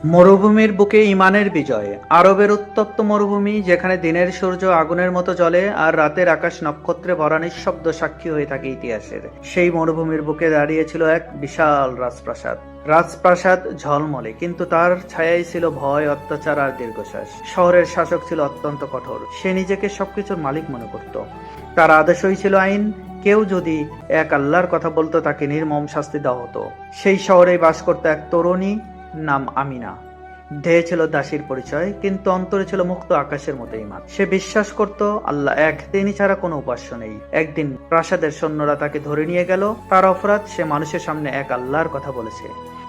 মরুভূমির বুকে ইমানের বিজয়। আরবের উত্তপ্ত মরুভূমি, যেখানে দিনের সূর্য আগুনের মতো জ্বলে আর রাতের আকাশ নক্ষত্রে ভরা নিঃশব্দ সাক্ষী হয়ে থাকে ইতিহাসের। সেই মরুভূমির বুকে দাঁড়িয়েছিল এক বিশাল রাজপ্রাসাদ। রাজপ্রাসাদ ঝলমলে, কিন্তু তার ছায়াই ছিল ভয়, অত্যাচার আর দীর্ঘশ্বাস। শহরের শাসক ছিল অত্যন্ত কঠোর। সে নিজেকে সবকিছুর মালিক মনে করত। তার আদেশই ছিল আইন। কেউ যদি এক আল্লাহর কথা বলতো, তাকে নির্মম শাস্তি দেওয়া হতো। সেই শহরে বাস করত এক তরুণী, নাম আমিনা। দেহে ছিল দাসীর পরিচয়, কিন্তু অন্তরে ছিল মুক্ত আকাশের মতো ঈমান। সে বিশ্বাস করত আল্লাহ এক, তিনি ছাড়া কোনো উপাস্য নেই। একদিন প্রাসাদের সৈন্যরা তাকে ধরে নিয়ে গেল। তার অপরাধ, সে মানুষের সামনে এক আল্লাহর কথা বলেছে।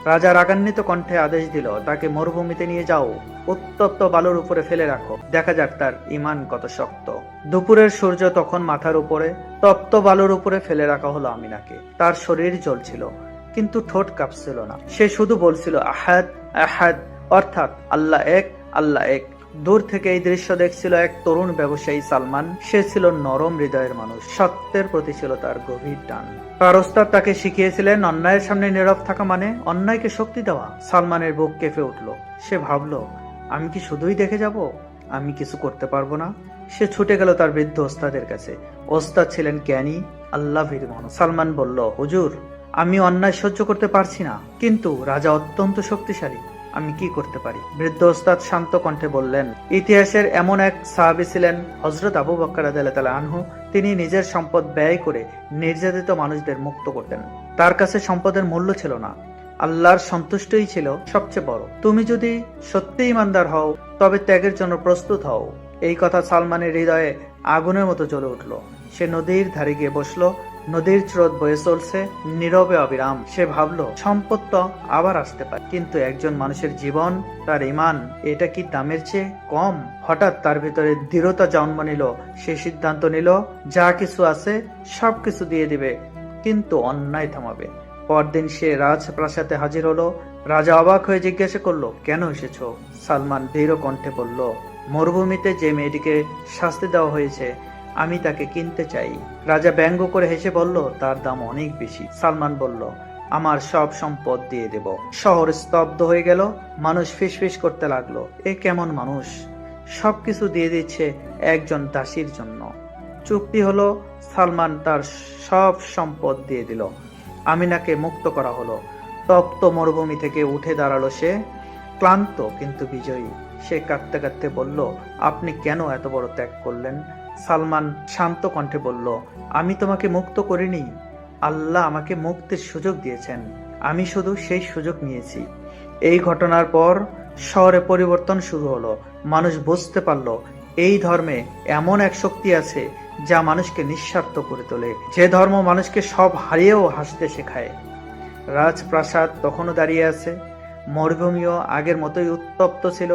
রাজা রাগান্বিত কণ্ঠে আদেশ দিল, তাকে মরুভূমিতে নিয়ে যাও, উত্তপ্ত বালুর উপরে ফেলে রাখো, দেখা যাক তার ঈমান কত শক্ত। দুপুরের সূর্য তখন মাথার উপরে। তপ্ত বালুর উপরে ফেলে রাখা হলো আমিনাকে। তার শরীর জ্বলছিল, কিন্তু ঠোঁট কাঁপছিল না। সে শুধু বলছিল আহাদ আহাদ, অর্থাৎ আল্লাহ এক, আল্লাহ এক। দূর থেকে এই দৃশ্য দেখছিল এক তরুণ ব্যবসায়ী সালমান। সে ছিল নরম হৃদয়ের মানুষ, সত্যের প্রতি ছিল তার গভীর টান। তার ওস্তাদ তাকে শিখিয়েছিলেন, অন্যায়ের সামনে নীরব থাকা মানে অন্যায়কে শক্তি দেওয়া। সালমানের বুক কেঁপে উঠল। সে ভাবল, আমি কি শুধুই দেখে যাব? আমি কিছু করতে পারবো না। সে ছুটে গেল তার বৃদ্ধ ওস্তাদের কাছে। ওস্তাদ ছিলেন জ্ঞানী, আল্লাহ ভীর মানুষ। সালমান বলল, হুজুর, আমি অন্যায় সহ্য করতে পারছি না, কিন্তু রাজা অত্যন্ত শক্তিশালী, আমি কি করতে পারি? বৃদ্ধ ওস্তাদ শান্ত কণ্ঠে বললেন, ইতিহাসের এমন এক সাহাবী ছিলেন হযরত আবু বকর রাদিয়াল্লাহু তাআলা আনহু। তিনি নিজের সম্পদ ব্যয় করে নির্যাতিত মানুষদের মুক্ত করতেন। তার কাছে সম্পদের মূল্য ছিল না, আল্লাহর সন্তুষ্টই ছিল সবচেয়ে বড়। তুমি যদি সত্যি ইমানদার হও, তবে ত্যাগের জন্য প্রস্তুত হও। এই কথা সালমানের হৃদয়ে আগুনের মতো জ্বলে উঠল। সে নদীর ধারে গিয়ে বসলো। নদীর স্রোত বয়ে চলছে নীরবে অবিরাম। সে ভাবল, সম্পদ তো আবার আসতে পারে, কিন্তু একজন মানুষের জীবন, তার ঈমান, এটা কি দামের চেয়ে কম? হঠাৎ তার ভিতরে দৃঢ়তা জন্ম নিল। সে সিদ্ধান্ত নিল, যা কিছু আছে সবকিছু দিয়ে দিবে, কিন্তু অন্যায় থামাবে। পরদিন সে রাজপ্রাসাদে হাজির হলো। রাজা অবাক হয়ে জিজ্ঞাসা করলো, কেন এসেছো? সালমান দৃঢ় কণ্ঠে বলল, মরুভূমিতে যে মেয়েটিকে শাস্তি দেওয়া হয়েছে, আমি তাকে কিনতে চাই। রাজা ব্যঙ্গ করে হেসে বলল, তার দাম অনেক বেশি। সালমান বলল, আমার সব সম্পদ দিয়ে দেব। শহর স্তব্ধ হয়ে গেল। মানুষ ফিসফিস করতে লাগলো, এ কেমন মানুষ, সবকিছু দিয়ে দিচ্ছে একজন দাসীর জন্য। চুক্তি হলো, সালমান তার সব সম্পদ দিয়ে দিল। আমিনাকে মুক্ত করা হলো। তপ্ত মরুভূমি থেকে উঠে দাঁড়ালো সে, ক্লান্ত কিন্তু বিজয়ী। সে কাঁদতে কাঁদতে বলল, আপনি কেন এত বড় ত্যাগ করলেন? সালমান শান্ত কণ্ঠে বলল, আমি তোমাকে মুক্ত করিনি, আল্লাহ আমাকে মুক্তির সুযোগ দিয়েছেন, আমি শুধু সেই সুযোগ নিয়েছি। এই ঘটনার পর শহরে পরিবর্তন শুরু হলো। মানুষ বুঝতে পারল, এই ধর্মে এমন এক শক্তি আছে যা মানুষকে নিঃস্বার্থ করে তোলে, যে ধর্ম মানুষকে সব হারিয়েও হাসতে শেখায়। রাজপ্রাসাদ তখনও দাঁড়িয়ে আছে। মরুভূমিও আগের মতোই উত্তপ্ত ছিল,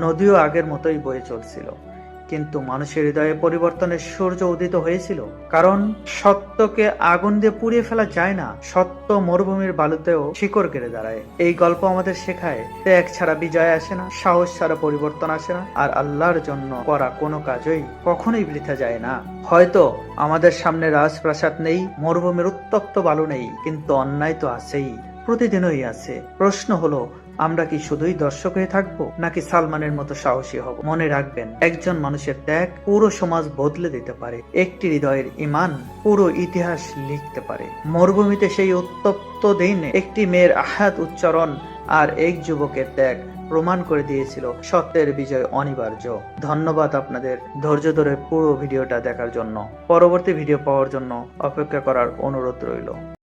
নদীও আগের মতোই বয়ে চলছিল, কিন্তু মানুষের হৃদয়ে পরিবর্তনের সূর্য উদিত হয়েছিল। কারণ সত্যকে আগুন দিয়ে পুড়িয়ে ফেলা যায় না, সত্য মরুভূমির বালুতেও শিকড় কেড়ে দাঁড়ায়। এই গল্প আমাদের শেখায়, ত্যাগ ছাড়া বিজয় আসে না, সাহস ছাড়া পরিবর্তন আসে না, আর আল্লাহর জন্য করা কোনো কাজই কখনোই বৃথা যায় না। হয়তো আমাদের সামনে রাজপ্রাসাদ নেই, মরুভূমির উত্তপ্ত বালু নেই, কিন্তু অন্যায় তো আছেই, প্রতিদিনই আছে। প্রশ্ন হলো, আমরা কি শুধুই দর্শক হয়ে থাকবো, নাকি সালমানের মতো সাহসী হব? মনে রাখবেন, একজন মানুষের ত্যাগ পুরো সমাজ বদলে দিতে পারে, একটি হৃদয়ের ঈমান পুরো ইতিহাস লিখতে পারে। মরুভূমিতে সেই উত্তপ্ত দিনে একটি মেয়ের আহাত উচ্চারণ আর এক যুবকের ত্যাগ প্রমাণ করে দিয়েছিল সত্যের বিজয় অনিবার্য। ধন্যবাদ আপনাদের ধৈর্য ধরে পুরো ভিডিওটা দেখার জন্য। পরবর্তী ভিডিও পাওয়ার জন্য অপেক্ষা করার অনুরোধ রইল।